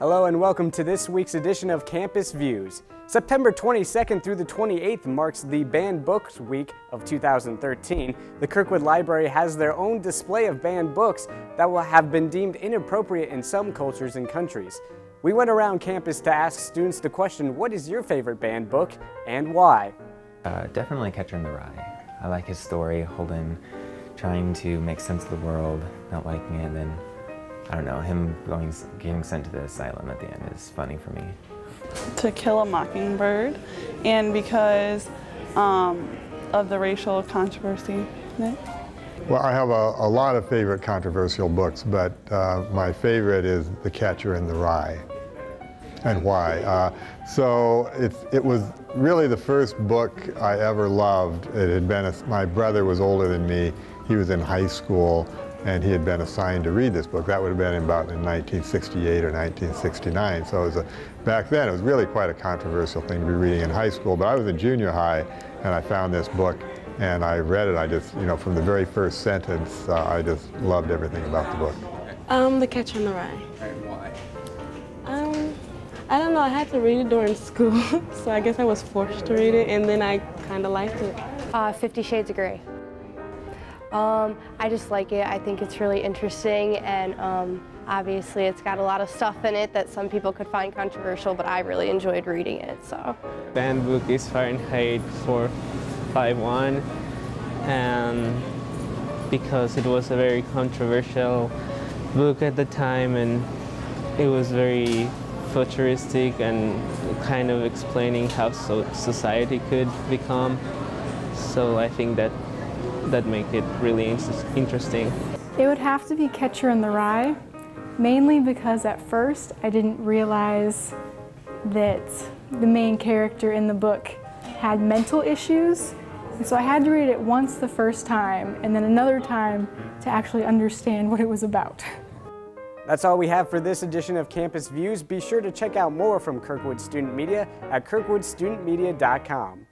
Hello and welcome to this week's edition of Campus Views. September 22nd through the 28th marks the Banned Books Week of 2013. The Kirkwood Library has their own display of banned books that will have been deemed inappropriate in some cultures and countries. We went around campus to ask students the question, what is your favorite banned book and why? Definitely Catcher in the Rye. I like his story, Holden trying to make sense of the world, not liking it, and then I don't know, him getting sent to the asylum at the end is funny for me. To Kill a Mockingbird, and because of the racial controversy. Well, I have a lot of favorite controversial books, but my favorite is The Catcher in the Rye. And why? It was really the first book I ever loved. It had been, my brother was older than me. He was in high school, and he had been assigned to read this book. That would have been about in 1968 or 1969. So it was back then, it was really quite a controversial thing to be reading in high school. But I was in junior high, and I found this book, and I read it. I just, from the very first sentence, I just loved everything about the book. The Catcher in the Rye. And why? I don't know, I had to read it during school, so I guess I was forced to read it, and then I kind of liked it. 50 Shades of Grey. I just like it. I think it's really interesting, and obviously it's got a lot of stuff in it that some people could find controversial, but I really enjoyed reading it, so. Banned book is Fahrenheit 451, and because it was a very controversial book at the time, and it was very futuristic and kind of explaining how society could become. So I think that make it really interesting. It would have to be Catcher in the Rye, mainly because at first I didn't realize that the main character in the book had mental issues. And so I had to read it once the first time and then another time to actually understand what it was about. That's all we have for this edition of Campus Views. Be sure to check out more from Kirkwood Student Media at kirkwoodstudentmedia.com.